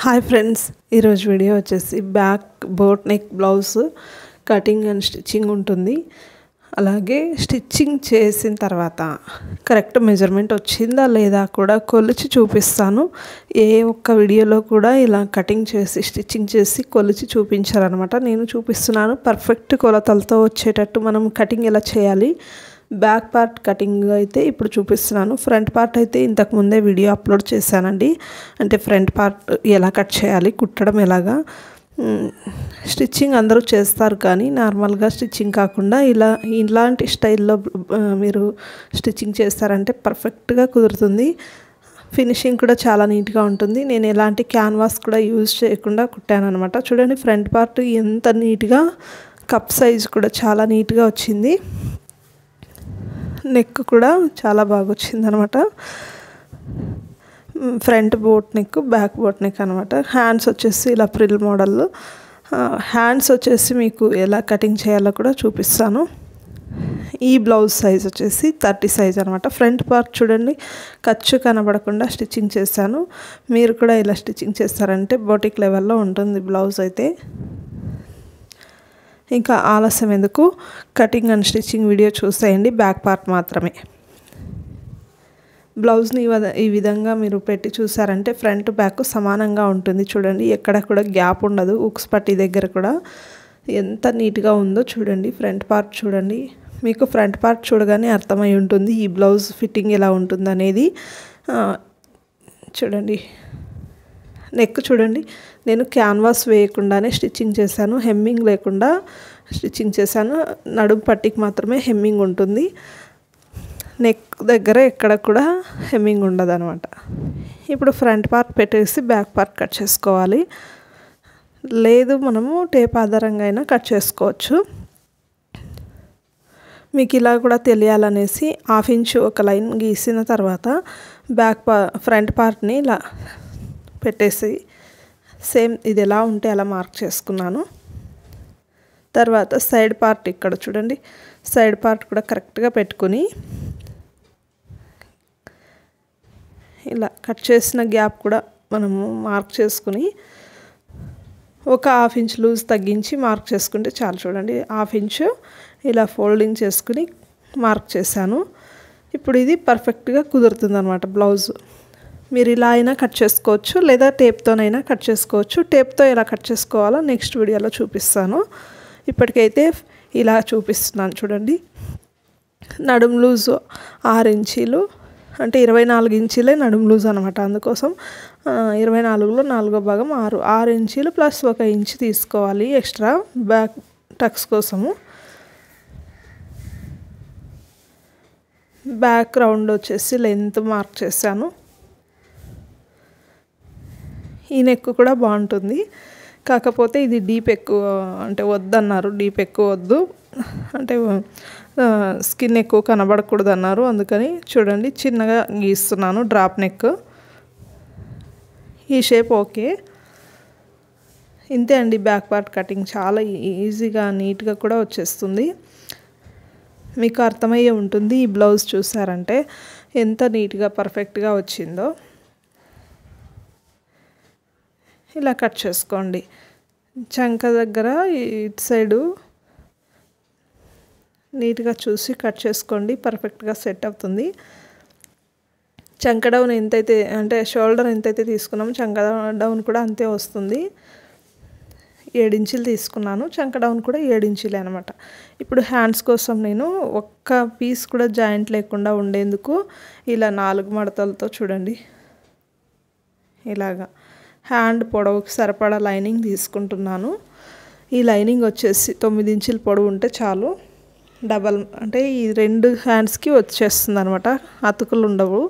Hi friends, ఈరోజు video వచ్చేసి back boat neck blouse cutting and stitching ఉంటుంది. అలాగే స్టిచ్చింగ్ చేసిన తర్వాత కరెక్ట్ మెజర్మెంట్ వచ్చిందా లేదా కూడా కొలిచి చూపిస్తాను. ఏ ఒక్క వీడియోలో కూడా ఇలా కటింగ్ చేసి స్టిచ్చింగ్ చేసి కొలిచి చూపించారనమాట. నేను చూపిస్తున్నాను పర్ఫెక్ట్ కొలతలతో వచ్చేటట్టు మనం కటింగ్ ఎలా చేయాలి. బ్యాక్ పార్ట్ కటింగ్ అయితే ఇప్పుడు చూపిస్తున్నాను. ఫ్రంట్ పార్ట్ అయితే ఇంతకు ముందే వీడియో అప్లోడ్ చేశానండి. అంటే ఫ్రంట్ పార్ట్ ఎలా కట్ చేయాలి, కుట్టడం ఎలాగా. స్టిచ్చింగ్ అందరూ చేస్తారు కానీ నార్మల్గా స్టిచ్చింగ్ కాకుండా ఇలాంటి స్టైల్లో మీరు స్టిచ్చింగ్ చేస్తారంటే పర్ఫెక్ట్గా కుదురుతుంది. ఫినిషింగ్ కూడా చాలా నీట్గా ఉంటుంది. నేను ఎలాంటి క్యాన్వాస్ కూడా యూజ్ చేయకుండా కుట్టాను అనమాట. చూడండి ఫ్రంట్ పార్ట్ ఎంత నీట్గా, కప్ సైజ్ కూడా చాలా నీట్గా వచ్చింది. నెక్ కూడా చాలా బాగా వచ్చింది అనమాట. Front boat neck, back boat neck అనమాట. హ్యాండ్స్ వచ్చేసి ఇలా ప్రిల్ మోడల్. హ్యాండ్స్ వచ్చేసి మీకు ఎలా కటింగ్ చేయాలో కూడా చూపిస్తాను. ఈ బ్లౌజ్ సైజ్ వచ్చేసి 30 సైజ్ అనమాట. ఫ్రంట్ పార్ట్ చూడండి ఖర్చు కనబడకుండా స్టిచ్చింగ్ చేశాను. మీరు కూడా ఇలా స్టిచ్చింగ్ చేస్తారంటే బోటిక్ లెవెల్లో ఉంటుంది బ్లౌజ్ అయితే. ఇంకా ఆలస్యం ఎందుకు, కటింగ్ అండ్ స్టిచ్చింగ్ వీడియో చూసేయండి. బ్యాక్ పార్ట్ మాత్రమే. బ్లౌజ్ని ఈ విధంగా మీరు పెట్టి చూసారంటే ఫ్రంట్ బ్యాక్ సమానంగా ఉంటుంది. చూడండి ఎక్కడ కూడా గ్యాప్ ఉండదు. ఉక్స్ పట్టి దగ్గర కూడా ఎంత నీట్గా ఉందో చూడండి. ఫ్రంట్ పార్ట్ చూడండి, మీకు ఫ్రంట్ పార్ట్ చూడగానే అర్థమై ఉంటుంది ఈ బ్లౌజ్ ఫిట్టింగ్ ఎలా ఉంటుంది అనేది. చూడండి నెక్ చూడండి, నేను క్యాన్వాస్ వేయకుండానే స్టిచ్చింగ్ చేశాను. హెమ్మింగ్ లేకుండా స్టిచ్చింగ్ చేశాను. నడుము పట్టికి మాత్రమే హెమ్మింగ్ ఉంటుంది. నెక్ దగ్గర ఎక్కడ కూడా హెమ్మింగ్ ఉండదు అనమాట. ఇప్పుడు ఫ్రంట్ పార్ట్ పెట్టేసి బ్యాక్ పార్ట్ కట్ చేసుకోవాలి. లేదు మనము టేప్ ఆధారంగా అయినా కట్ చేసుకోవచ్చు. మీకు ఇలా కూడా తెలియాలనేసి 1/2 ఇంచ్ ఒక లైన్ గీసిన తర్వాత ఫ్రంట్ పార్ట్ని ఇలా పెట్టేసి సేమ్ ఇది ఎలా ఉంటే అలా మార్క్ చేసుకున్నాను. తర్వాత సైడ్ పార్ట్ ఇక్కడ చూడండి, సైడ్ పార్ట్ కూడా కరెక్ట్గా పెట్టుకుని ఇలా కట్ చేసిన గ్యాప్ కూడా మనము మార్క్ చేసుకుని ఒక 1/2 ఇంచ్ లూజ్ తగ్గించి మార్క్ చేసుకుంటే చాలు. చూడండి 1/2 ఇంచ్ ఇలా ఫోల్డింగ్ చేసుకుని మార్క్ చేశాను. ఇప్పుడు ఇది పర్ఫెక్ట్గా కుదురుతుంది అనమాట బ్లౌజ్. మీరు ఇలా అయినా కట్ చేసుకోవచ్చు, లేదా టేప్తోనైనా కట్ చేసుకోవచ్చు. టేప్తో ఎలా కట్ చేసుకోవాలో నెక్స్ట్ వీడియోలో చూపిస్తాను. ఇప్పటికైతే ఇలా చూపిస్తున్నాను చూడండి. నడుము లూజు 6 ఇంచీలు, అంటే 24 ఇంచీలే నడుము లూజ్ అనమాట. అందుకోసం 24లో 4వ భాగం 6 ఇంచీలు ప్లస్ 1 ఇంచ్ తీసుకోవాలి ఎక్స్ట్రా బ్యాక్ టక్స్ కోసము. బ్యాక్ రౌండ్ వచ్చేసి లెంత్ మార్క్ చేశాను. ఈ నెక్ కూడా బాగుంటుంది, కాకపోతే ఇది డీప్ ఎక్కువ అంటే వద్దన్నారు. డీప్ ఎక్కువ వద్దు అంటే స్కిన్ ఎక్కువ కనబడకూడదు అన్నారు. అందుకని చూడండి చిన్నగా గీస్తున్నాను డ్రాప్ నెక్. ఈ షేప్ ఓకే. ఇంతే అండి బ్యాక్ పార్ట్ కటింగ్. చాలా ఈజీగా నీట్గా కూడా వచ్చేస్తుంది. మీకు అర్థమయ్యే ఉంటుంది ఈ బ్లౌజ్ చూసారంటే ఎంత నీట్గా పర్ఫెక్ట్గా వచ్చిందో. ఇలా కట్ చేసుకోండి. చంక దగ్గర ఇటు సైడు నీట్గా చూసి కట్ చేసుకోండి, పర్ఫెక్ట్గా సెట్ అవుతుంది. చంక డౌన్ ఎంతైతే అంటే షోల్డర్ ఎంతైతే తీసుకున్నామో చంక డౌన్ కూడా అంతే వస్తుంది. 7 ఇంచులు తీసుకున్నాను. చంక డౌన్ కూడా 7 ఇంచులే అనమాట. ఇప్పుడు హ్యాండ్స్ కోసం నేను ఒక్క పీస్ కూడా జాయింట్ లేకుండా ఉండేందుకు ఇలా 4 మడతలతో చూడండి ఇలాగా హ్యాండ్ పొడవుకి సరిపడా లైనింగ్ తీసుకుంటున్నాను. ఈ లైనింగ్ వచ్చేసి 9 ఇంచుల పొడవు ఉంటే చాలు. డబల్ అంటే ఈ 2 హ్యాండ్స్కి వచ్చేస్తుంది అనమాట, అతుకులు ఉండవు.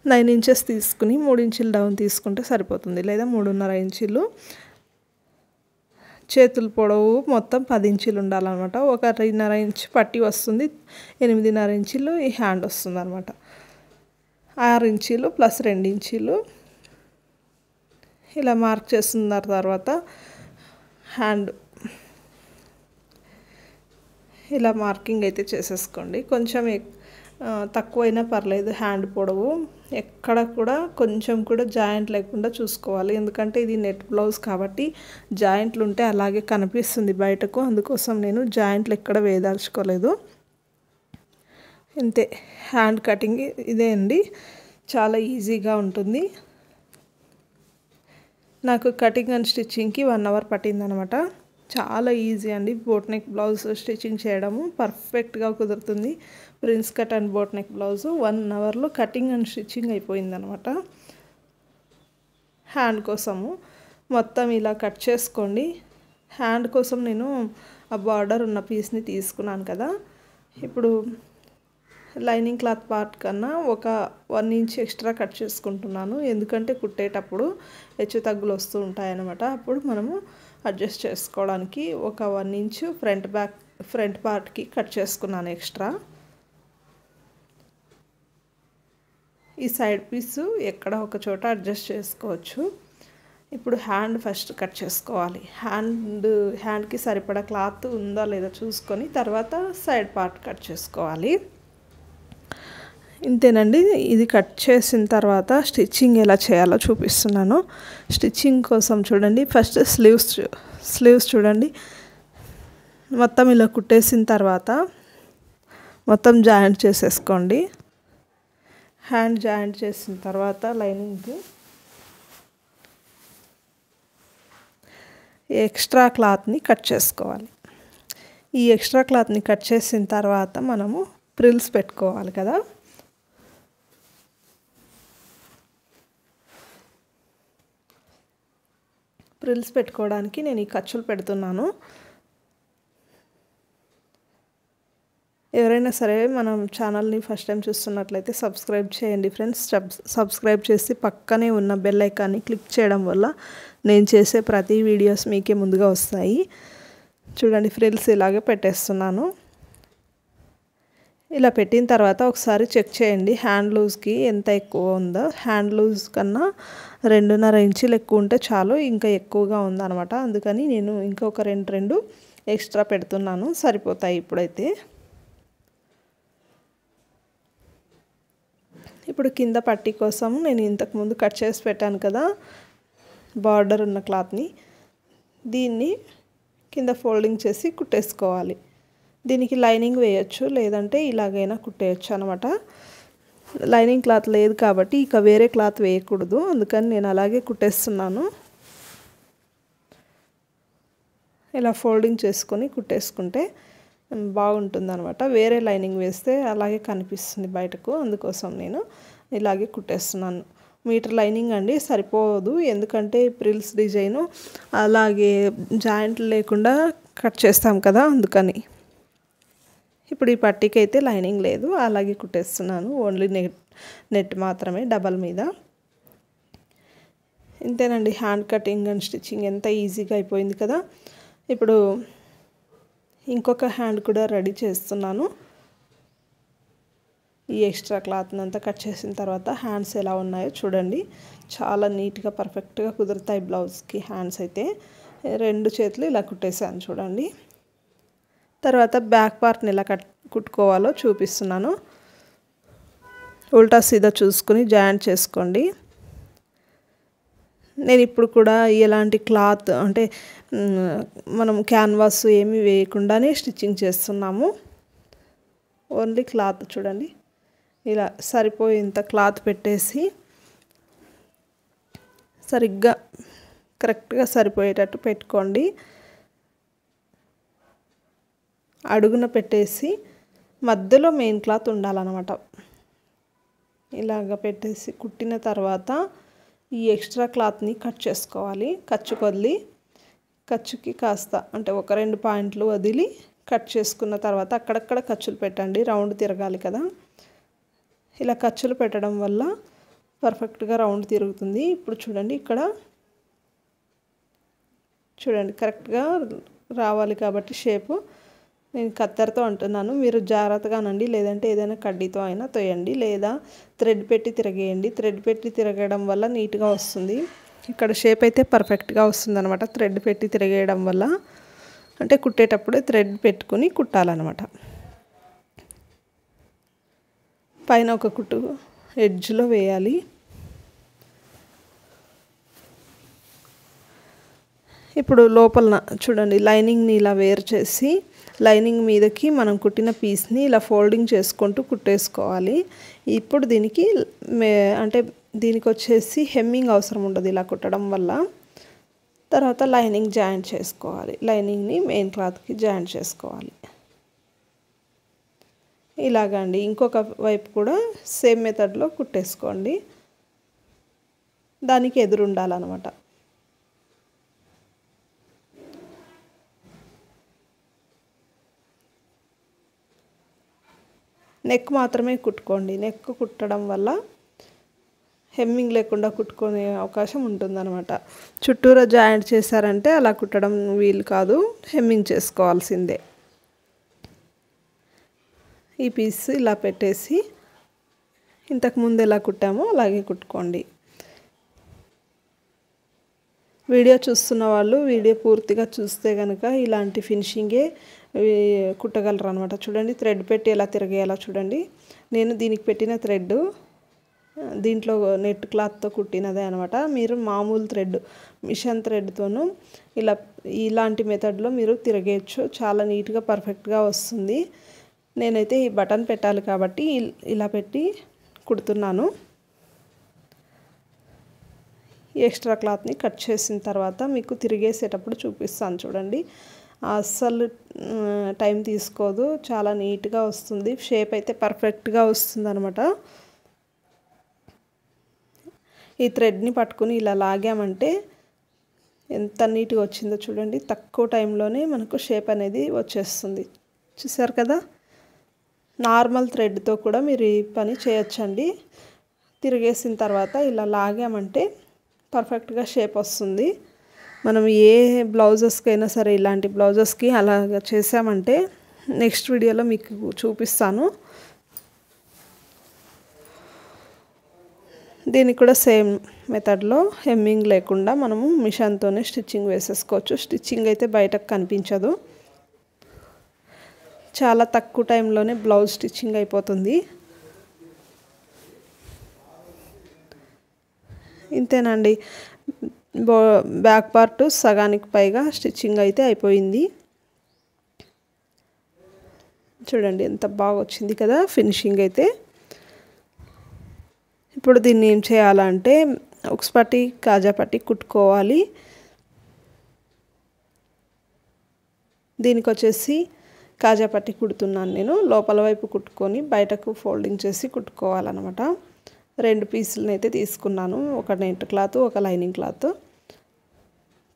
9 ఇంచెస్ తీసుకుని 3 ఇంచులు డౌన్ తీసుకుంటే సరిపోతుంది, లేదా 3.5 ఇంచులు. చేతుల పొడవు మొత్తం 10 ఇంచులు ఉండాలన్నమాట. 1.5 ఇంచ్ పట్టి వస్తుంది. 8.5 ఇంచులు ఈ హ్యాండ్ వస్తుంది అనమాట. 6 ఇంచులు ప్లస్ 2 ఇంచులు ఇలా మార్క్ చేస్తున్న తర్వాత హ్యాండ్ ఇలా మార్కింగ్ అయితే చేసేసుకోండి. కొంచెం తక్కువైనా పర్లేదు హ్యాండ్ పొడవు ఎక్కడ కూడా కొంచెం కూడా జాయింట్ లేకుండా చూసుకోవాలి. ఎందుకంటే ఇది నెట్ బ్లౌజ్ కాబట్టి జాయింట్లు ఉంటే అలాగే కనిపిస్తుంది బయటకు. అందుకోసం నేను జాయింట్లు ఎక్కడ వేయదలుచుకోలేదు. ఇంతే, హ్యాండ్ కటింగ్ ఇదే అండి. చాలా ఈజీగా ఉంటుంది. నాకు కటింగ్ అండ్ స్టిచ్చింగ్కి 1 అవర్ పట్టిందనమాట. చాలా ఈజీ అండి బోట్ నెక్ బ్లౌజ్ స్టిచ్చింగ్ చేయడము. పర్ఫెక్ట్గా కుదురుతుంది. Prince cut and boat neck blouse 1 అవర్లో కటింగ్ అండ్ స్టిచ్చింగ్ అయిపోయిందనమాట. హ్యాండ్ కోసము మొత్తం ఇలా కట్ చేసుకోండి. హ్యాండ్ కోసం నేను ఆ బార్డర్ ఉన్న పీస్ని తీసుకున్నాను కదా. ఇప్పుడు లైనింగ్ క్లాత్ పార్ట్ కన్నా ఒక 1 ఇంచ్ ఎక్స్ట్రా కట్ చేసుకుంటున్నాను. ఎందుకంటే కుట్టేటప్పుడు హెచ్చు తగ్గులు వస్తూ ఉంటాయన్నమాట. అప్పుడు మనము అడ్జస్ట్ చేసుకోవడానికి ఒక 1 ఇంచ్ ఫ్రంట్ పార్ట్కి కట్ చేసుకున్నాను ఎక్స్ట్రా. ఈ సైడ్ పీసు ఎక్కడ ఒక చోట అడ్జస్ట్ చేసుకోవచ్చు. ఇప్పుడు హ్యాండ్ ఫస్ట్ కట్ చేసుకోవాలి. హ్యాండ్కి సరిపడా క్లాత్ ఉందా లేదా చూసుకొని తర్వాత సైడ్ పార్ట్ కట్ చేసుకోవాలి. ఇంతేనండి. ఇది కట్ చేసిన తర్వాత స్టిచ్చింగ్ ఎలా చేయాలో చూపిస్తున్నాను. స్టిచ్చింగ్ కోసం చూడండి, ఫస్ట్ స్లీవ్స్ చూడండి. మొత్తం ఇలా కుట్టేసిన తర్వాత మొత్తం జాయింట్ చేసేసుకోండి. హ్యాండ్ జాయింట్ చేసిన తర్వాత లైనింగ్కి ఎక్స్ట్రా క్లాత్ని కట్ చేసుకోవాలి. ఈ ఎక్స్ట్రా క్లాత్ని కట్ చేసిన తర్వాత మనము ప్రిల్స్ పెట్టుకోవాలి కదా. ప్రిల్స్ పెట్టుకోవడానికి నేను ఈ ఖర్చులు పెడుతున్నాను. ఎవరైనా సరే మనం ఛానల్ని ఫస్ట్ టైం చూస్తున్నట్లయితే సబ్స్క్రైబ్ చేయండి ఫ్రెండ్స్. సబ్స్క్రైబ్ చేసి పక్కనే ఉన్న బెల్ ఐకాన్ని క్లిక్ చేయడం వల్ల నేను చేసే ప్రతి వీడియోస్ మీకే ముందుగా వస్తాయి. చూడండి, ఫ్రిల్స్ ఇలాగే పెట్టేస్తున్నాను. ఇలా పెట్టిన తర్వాత ఒకసారి చెక్ చేయండి హ్యాండ్ లూజ్కి ఎంత ఎక్కువ ఉందో. హ్యాండ్ లూజ్ కన్నా 2.5 ఇంచులు ఎక్కువ ఉంటే చాలు. ఇంకా ఎక్కువగా ఉందన్నమాట. అందుకని నేను ఇంకొక 2 ఎక్స్ట్రా పెడుతున్నాను. సరిపోతాయి ఇప్పుడైతే. ఇప్పుడు కింద పట్టీ కోసం నేను ఇంతకుముందు కట్ చేసి పెట్టాను కదా బార్డర్ ఉన్న క్లాత్ని, దీన్ని కింద ఫోల్డింగ్ చేసి కుట్టేసుకోవాలి. దీనికి లైనింగ్ వేయచ్చు, లేదంటే ఇలాగైనా కుట్టేయచ్చు అనమాట. లైనింగ్ క్లాత్ లేదు కాబట్టి ఇక వేరే క్లాత్ వేయకూడదు. అందుకని నేను అలాగే కుట్టేస్తున్నాను. ఇలా ఫోల్డింగ్ చేసుకొని కుట్టేసుకుంటే బాగుంటుంది అనమాట. వేరే లైనింగ్ వేస్తే అలాగే కనిపిస్తుంది బయటకు. అందుకోసం నేను ఇలాగే కుట్టేస్తున్నాను. మీటర్ లైనింగ్ అండి, సరిపోదు. ఎందుకంటే ప్రిల్స్ డిజైను అలాగే జాయింట్ లేకుండా కట్ చేస్తాం కదా, అందుకని. ఇప్పుడు ఈ పట్టీకి అయితే లైనింగ్ లేదు, అలాగే కుట్టేస్తున్నాను. ఓన్లీ నెట్ మాత్రమే డబల్ మీద. ఇంతేనండి, హ్యాండ్ కటింగ్ అండ్ స్టిచ్చింగ్ ఎంత ఈజీగా అయిపోయింది కదా. ఇప్పుడు ఇంకొక హ్యాండ్ కూడా రెడీ చేస్తున్నాను. ఈ ఎక్స్ట్రా క్లాత్ని అంతా కట్ చేసిన తర్వాత హ్యాండ్స్ ఎలా ఉన్నాయో చూడండి. చాలా నీట్గా పర్ఫెక్ట్గా కుదురుతాయి బ్లౌజ్కి హ్యాండ్స్ అయితే. 2 చేతులు ఇలా కుట్టేసాను చూడండి. తర్వాత బ్యాక్ పార్ట్ని ఎలా కుట్టుకోవాలో చూపిస్తున్నాను. ఉల్టా సీదా చూసుకుని జాయింట్ చేసుకోండి. నేను ఇప్పుడు కూడా ఎలాంటి క్లాత్ అంటే మనం క్యాన్వాస్ ఏమీ వేయకుండానే స్టిచ్చింగ్ చేస్తున్నాము. ఓన్లీ క్లాత్ చూడండి, ఇలా సరిపోయేంత క్లాత్ పెట్టేసి సరిగ్గా కరెక్ట్గా సరిపోయేటట్టు పెట్టుకోండి. అడుగున పెట్టేసి మధ్యలో మెయిన్ క్లాత్ ఉండాలన్నమాట. ఇలాగ పెట్టేసి కుట్టిన తర్వాత ఈ ఎక్స్ట్రా క్లాత్ని కట్ చేసుకోవాలి. ఖర్చుకి కాస్త అంటే ఒక 2 పాయింట్లు వదిలి కట్ చేసుకున్న తర్వాత అక్కడక్కడ ఖర్చులు పెట్టండి. రౌండ్ తిరగాలి కదా. ఇలా ఖర్చులు పెట్టడం వల్ల పర్ఫెక్ట్గా రౌండ్ తిరుగుతుంది. ఇప్పుడు చూడండి, ఇక్కడ చూడండి కరెక్ట్గా రావాలి కాబట్టి షేపు. నేను కత్తెరతో అంటున్నాను, మీరు జాగ్రత్తగానండి, లేదంటే ఏదైనా కడ్డీతో అయినా తోయండి, లేదా థ్రెడ్ పెట్టి తిరగేయండి. థ్రెడ్ పెట్టి తిరగడం వల్ల నీట్గా వస్తుంది. ఇక్కడ షేప్ అయితే పర్ఫెక్ట్గా వస్తుంది అనమాట. థ్రెడ్ పెట్టి తిరగేయడం వల్ల అంటే కుట్టేటప్పుడే థ్రెడ్ పెట్టుకుని కుట్టాలన్నమాట. పైన ఒక కుట్టు ఎడ్జ్లో వేయాలి. ఇప్పుడు లోపల చూడండి లైనింగ్ని ఇలా వేరు చేసి లైనింగ్ మీదకి మనం కుట్టిన పీస్ని ఇలా ఫోల్డింగ్ చేసుకుంటూ కుట్టేసుకోవాలి. ఇప్పుడు దీనికి అంటే దీనికి వచ్చేసి హెమ్మింగ్ అవసరం ఉండదు ఇలా కుట్టడం వల్ల. తర్వాత లైనింగ్ జాయింట్ చేసుకోవాలి. లైనింగ్ని మెయిన్ క్లాత్కి జాయింట్ చేసుకోవాలి. ఇలాగండి ఇంకొక వైపు కూడా సేమ్ మెథడ్లో కుట్టేసుకోండి. దానికి ఎదురు ఉండాలన్నమాట. నెక్ మాత్రమే కుట్టుకోండి. నెక్ కుట్టడం వల్ల హెమ్మింగ్ లేకుండా కుట్టుకునే అవకాశం ఉంటుందన్నమాట. చుట్టూరా జాయింట్ చేశారంటే అలా కుట్టడం వీలు కాదు, హెమ్మింగ్ చేసుకోవాల్సిందే. ఈ పీస్ ఇలా పెట్టేసి ఇంతకుముందు ఎలా కుట్టామో అలాగే కుట్టుకోండి. వీడియో చూస్తున్న వాళ్ళు వీడియో పూర్తిగా చూస్తే కనుక ఇలాంటి ఫినిషింగే కుట్టగలరు అనమాట. చూడండి థ్రెడ్ పెట్టి ఎలా తిరిగేయాలో చూడండి. నేను దీనికి పెట్టిన థ్రెడ్ దీంట్లో నెట్ క్లాత్తో కుట్టినదే అనమాట. మీరు మామూలు థ్రెడ్ మిషన్ థ్రెడ్తోనూ ఇలాంటి మెథడ్లో మీరు తిరగేయచ్చు. చాలా నీట్గా పర్ఫెక్ట్గా వస్తుంది. నేనైతే ఈ బటన్ పెట్టాలి కాబట్టి ఇలా పెట్టి కుడుతున్నాను. ఎక్స్ట్రా క్లాత్ని కట్ చేసిన తర్వాత మీకు తిరిగేసేటప్పుడు చూపిస్తాను చూడండి. అస్సలు టైం తీసుకోదు, చాలా నీట్గా వస్తుంది. షేప్ అయితే పర్ఫెక్ట్గా వస్తుంది అనమాట. ఈ థ్రెడ్ని పట్టుకుని ఇలా లాగామంటే ఎంత నీట్గా వచ్చిందో చూడండి. తక్కువ టైంలోనే మనకు షేప్ అనేది వచ్చేస్తుంది. చూసారు కదా. నార్మల్ థ్రెడ్తో కూడా మీరు ఈ పని చేయొచ్చండి. తిరిగేసిన తర్వాత ఇలా లాగామంటే పర్ఫెక్ట్గా షేప్ వస్తుంది. మనం ఏ బ్లౌజెస్కైనా సరే ఇలాంటి బ్లౌజెస్కి అలాగ చేసామంటే నెక్స్ట్ వీడియోలో మీకు చూపిస్తాను. దీనికి కూడా సేమ్ మెథడ్లో హెమ్మింగ్ లేకుండా మనము మిషన్తోనే స్టిచ్చింగ్ వేసేసుకోవచ్చు. స్టిచ్చింగ్ అయితే బయటకు కనిపించదు. చాలా తక్కువ టైంలోనే బ్లౌజ్ స్టిచ్చింగ్ అయిపోతుంది. ఇంతేనండి. బ్యాక్ పార్ట్ సగానికి పైగా స్టిచ్చింగ్ అయితే అయిపోయింది. చూడండి ఎంత బాగా వచ్చింది కదా ఫినిషింగ్ అయితే. ఇప్పుడు దీన్ని ఏం చేయాలంటే ఉక్స్ పట్టి కాజా పట్టి కుట్టుకోవాలి. దీనికి వచ్చేసి కాజా పట్టి కుడుతున్నాను నేను. లోపల వైపు కుట్టుకొని బయటకు ఫోల్డింగ్ చేసి కుట్టుకోవాలన్నమాట. 2 పీసులను అయితే తీసుకున్నాను. ఒక నెట్ క్లాత్, ఒక లైనింగ్ క్లాత్.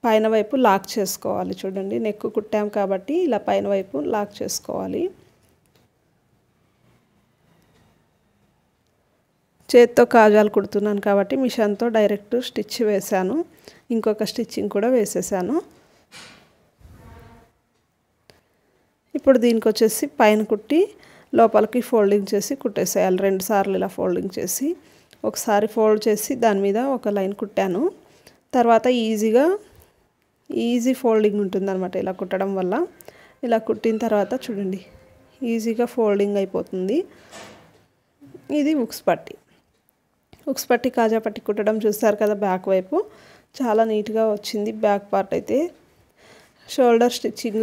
పైన వైపు లాక్ చేసుకోవాలి. చూడండి నెక్ కుట్టాం కాబట్టి ఇలా పైన వైపు లాక్ చేసుకోవాలి. చేత్తో కాజాలు కుడుతున్నాను కాబట్టి మిషన్తో డైరెక్ట్ స్టిచ్ వేశాను. ఇంకొక స్టిచ్చింగ్ కూడా వేసేసాను. ఇప్పుడు దీనికి వచ్చేసి పైన కుట్టి లోపలికి ఫోల్డింగ్ చేసి కుట్టేసేయాలి. 2 సార్లు ఇలా ఫోల్డింగ్ చేసి ఒకసారి ఫోల్డ్ చేసి దాని మీద ఒక లైన్ కుట్టాను. తర్వాత ఈజీ ఫోల్డింగ్ ఉంటుందన్నమాట ఇలా కుట్టడం వల్ల. ఇలా కుట్టిన తర్వాత చూడండి ఈజీగా ఫోల్డింగ్ అయిపోతుంది. ఇది ఉక్స్ పట్టి. ఉక్స్ పట్టి కాజా పట్టి కుట్టడం చూస్తారు కదా. బ్యాక్ వైపు చాలా నీట్గా వచ్చింది. బ్యాక్ పార్ట్ అయితే షోల్డర్ స్టిచ్చింగ్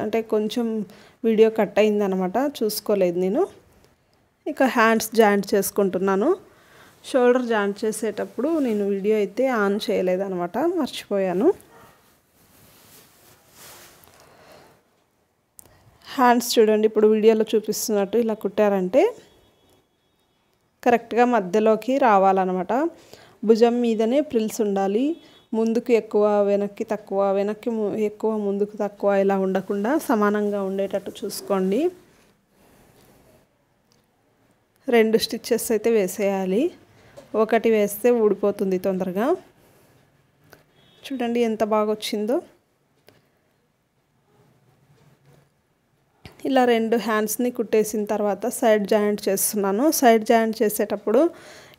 అంటే కొంచెం వీడియో కట్ అయిందనమాట, చూసుకోలేదు నేను. ఇక హ్యాండ్స్ జాయింట్ చేసుకుంటున్నాను. షోల్డర్ జాయింట్ చేసేటప్పుడు నేను వీడియో అయితే ఆన్ చేయలేదన్నమాట, మర్చిపోయాను. హ్యాండ్స్ చూడండి ఇప్పుడు వీడియోలో చూపిస్తున్నట్టు ఇలా కుట్టారంటే కరెక్ట్గా మధ్యలోకి రావాలన్నమాట. భుజం మీదనే ప్రిల్స్ ఉండాలి. ముందుకు ఎక్కువ, వెనక్కి తక్కువ, వెనక్కి ఎక్కువ, ముందుకు తక్కువ ఇలా ఉండకుండా సమానంగా ఉండేటట్టు చూసుకోండి. 2 స్టిచ్చెస్ అయితే వేసేయాలి. ఒకటి వేస్తే ఊడిపోతుంది తొందరగా. చూడండి ఎంత బాగా వచ్చిందో. ఇలా 2 హ్యాండ్స్ని కుట్టేసిన తర్వాత సైడ్ జాయింట్ చేస్తున్నాను. సైడ్ జాయింట్ చేసేటప్పుడు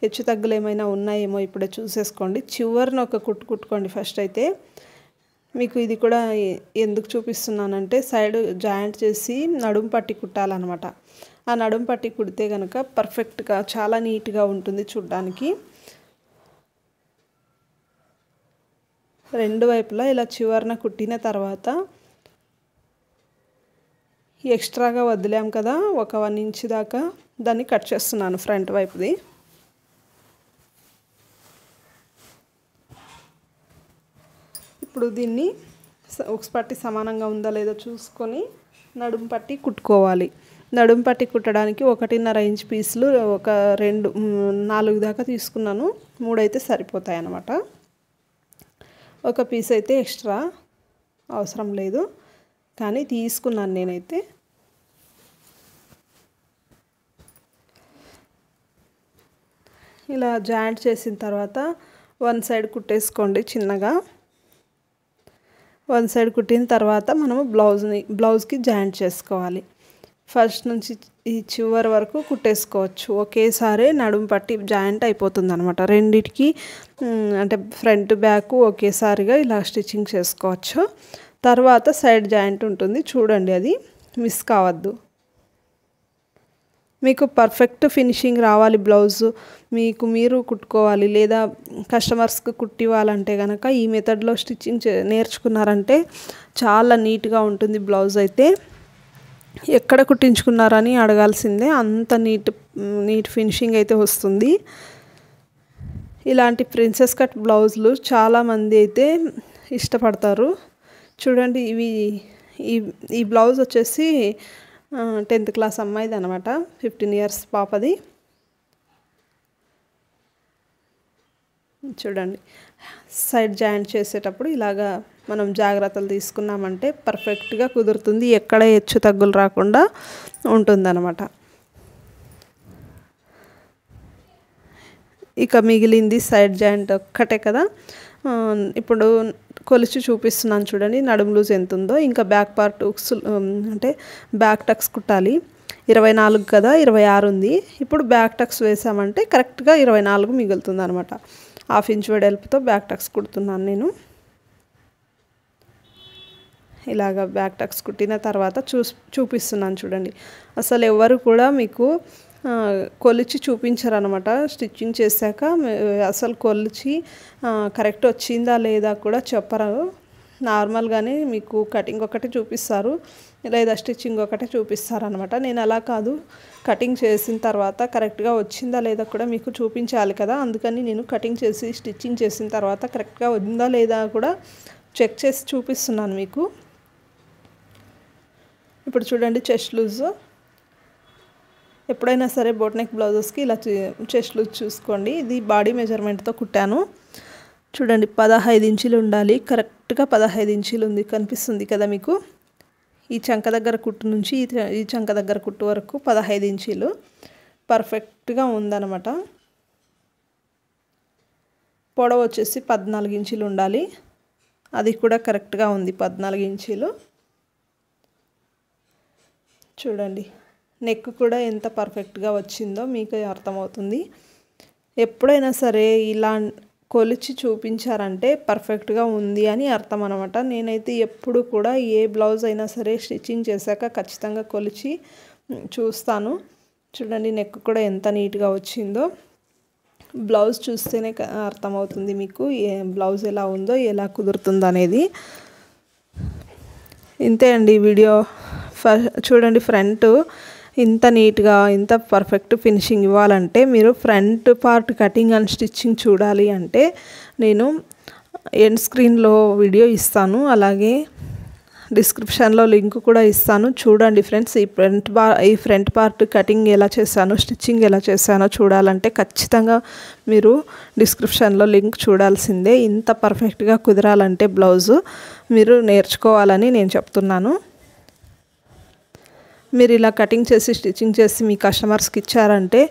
హెచ్చు తగ్గులు ఏమైనా ఉన్నాయేమో ఇప్పుడే చూసేసుకోండి. చివరిన ఒక కుట్టుకోండి ఫస్ట్ అయితే. మీకు ఇది కూడా ఎందుకు చూపిస్తున్నానంటే సైడ్ జాయింట్ చేసి నడుము పట్టి కుట్టాలన్నమాట. ఆ నడుము పట్టి కుడితే కనుక పర్ఫెక్ట్గా చాలా నీట్గా ఉంటుంది చూడడానికి. రెండు వైపులా ఇలా చివరన కుట్టిన తర్వాత ఎక్స్ట్రాగా వదిలాం కదా ఒక 1 ఇంచ్ దాకా, దాన్ని కట్ చేస్తున్నాను ఫ్రంట్ వైపుది. ఇప్పుడు దీన్ని ఉక్స్ పట్టి సమానంగా ఉందా లేదో చూసుకొని నడుము పట్టి కుట్టుకోవాలి. నడుము పట్టి కుట్టడానికి 1.5 ఇంచ్ పీసులు ఒక 4 దాకా తీసుకున్నాను. 3 అయితే సరిపోతాయి అన్నమాట. ఒక పీస్ అయితే ఎక్స్ట్రా అవసరం లేదు కానీ తీసుకున్నాను నేనైతే. ఇలా జాయింట్ చేసిన తర్వాత 1 సైడ్ కుట్టేసుకోండి చిన్నగా. 1 సైడ్ కుట్టిన తర్వాత మనము బ్లౌజ్కి జాయింట్ చేసుకోవాలి. ఫస్ట్ నుంచి ఈ చివరి వరకు కుట్టేసుకోవచ్చు. ఒకేసారి నడుము పట్టి జాయింట్ అయిపోతుంది అనమాట. రెండిటికి అంటే ఫ్రంట్ బ్యాక్ ఒకేసారిగా ఇలా స్టిచ్చింగ్ చేసుకోవచ్చు. తర్వాత సైడ్ జాయింట్ ఉంటుంది చూడండి, అది మిస్ కావద్దు. మీకు పర్ఫెక్ట్ ఫినిషింగ్ రావాలి బ్లౌజు, మీకు మీరు కుట్టుకోవాలి లేదా కస్టమర్స్కి కుట్టివ్వాలంటే కనుక ఈ మెథడ్లో స్టిచ్చింగ్ నేర్చుకున్నారంటే చాలా నీట్గా ఉంటుంది బ్లౌజ్ అయితే. ఎక్కడ కుట్టించుకున్నారని అడగాల్సిందే, అంత నీట్ ఫినిషింగ్ అయితే వస్తుంది. ఇలాంటి ప్రిన్సెస్ కట్ బ్లౌజులు చాలామంది అయితే ఇష్టపడతారు. చూడండి, ఈ బ్లౌజ్ వచ్చేసి 10th క్లాస్ అమ్మాయిది అనమాట, 15 ఇయర్స్ పాపది. చూడండి, సైడ్ జాయింట్ చేసేటప్పుడు ఇలాగా మనం జాగ్రత్తలు తీసుకున్నామంటే పర్ఫెక్ట్గా కుదురుతుంది, ఎక్కడ హెచ్చు తగ్గులు రాకుండా ఉంటుందన్నమాట. ఇక మిగిలింది సైడ్ జాయింట్ ఒక్కటే కదా. ఇప్పుడు కొలిచి చూపిస్తున్నాను చూడండి నడుము లూజ్ ఎంత ఉందో. ఇంకా బ్యాక్ పార్ట్ అంటే బ్యాక్ టక్స్ కుట్టాలి. 24 కదా, 26 ఉంది. ఇప్పుడు బ్యాక్ టక్స్ వేసామంటే కరెక్ట్గా 24 మిగులుతుంది అనమాట. 1/2 ఇంచ్ వెడల్పుతో బ్యాక్ టక్స్ కుడుతున్నాను నేను. ఇలాగ బ్యాక్ టక్స్ కుట్టిన తర్వాత చూపిస్తున్నాను చూడండి. అసలు ఎవరు కూడా మీకు కొలిచి చూపించరు అనమాట. స్టిచ్చింగ్ చేశాక అసలు కొలిచి కరెక్ట్ వచ్చిందా లేదా కూడా చెప్పరు. నార్మల్గానే మీకు కటింగ్ ఒకటి చూపిస్తారు లేదా స్టిచ్చింగ్ ఒకటే చూపిస్తారు అనమాట. నేను అలా కాదు, కటింగ్ చేసిన తర్వాత కరెక్ట్గా వచ్చిందా లేదా కూడా మీకు చూపించాలి కదా. అందుకని నేను కటింగ్ చేసి స్టిచ్చింగ్ చేసిన తర్వాత కరెక్ట్గా ఉందా లేదా కూడా చెక్ చేసి చూపిస్తున్నాను మీకు. ఇప్పుడు చూడండి, చెస్ట్ లూజ్ ఎప్పుడైనా సరే బోట్ నెక్ బ్లౌజెస్కి ఇలా చెస్ట్ లూజ్ చూసుకోండి. ఇది బాడీ మెజర్మెంట్తో కుట్టాను. చూడండి, 15 ఇంచులు ఉండాలి. కరెక్ట్గా 15 ఇంచులు ఉంది, కనిపిస్తుంది కదా మీకు. ఈ చంక దగ్గర కుట్టు నుంచి ఈ చంక దగ్గర కుట్టు వరకు 15 ఇంచులు పర్ఫెక్ట్గా ఉందన్నమాట. పొడవు వచ్చేసి 14 ఇంచులు ఉండాలి. అది కూడా కరెక్ట్గా ఉంది, 14 ఇంచులు. చూడండి, నెక్ కూడా ఎంత పర్ఫెక్ట్గా వచ్చిందో మీకు అర్థమవుతుంది. ఎప్పుడైనా సరే ఇలా కొలిచి చూపించారంటే పర్ఫెక్ట్గా ఉంది అని అర్థం అనమాట. నేనైతే ఎప్పుడు కూడా ఏ బ్లౌజ్ అయినా సరే స్టిచ్చింగ్ చేశాక ఖచ్చితంగా కొలిచి చూస్తాను. చూడండి, నెక్ కూడా ఎంత నీట్గా వచ్చిందో. బ్లౌజ్ చూస్తేనే అర్థమవుతుంది మీకు ఏ బ్లౌజ్ ఎలా ఉందో, ఎలా కుదురుతుందో అనేది. ఇంతే అండి వీడియో. చూడండి, ఫ్రంట్ ఇంత నీట్గా ఇంత పర్ఫెక్ట్ ఫినిషింగ్ ఇవ్వాలంటే మీరు front part cutting and stitching చూడాలి అంటే నేను ఎండ్ స్క్రీన్లో వీడియో ఇస్తాను, అలాగే డిస్క్రిప్షన్లో లింక్ కూడా ఇస్తాను. చూడండి ఫ్రెండ్స్, ఈ ఫ్రంట్ పార్ట్ కటింగ్ ఎలా చేశానో స్టిచ్చింగ్ ఎలా చేశానో చూడాలంటే ఖచ్చితంగా మీరు డిస్క్రిప్షన్లో లింక్ చూడాల్సిందే. ఇంత పర్ఫెక్ట్గా కుదరాలంటే బ్లౌజు మీరు నేర్చుకోవాలని నేను చెప్తున్నాను. మీరు ఇలా కటింగ్ చేసి స్టిచ్చింగ్ చేసి మీ కస్టమర్స్కి ఇచ్చారంటే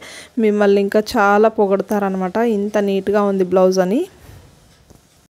మిమ్మల్ని ఇంకా చాలా పొగడతారనమాట, ఇంత నీట్గా ఉంది బ్లౌజ్ అని.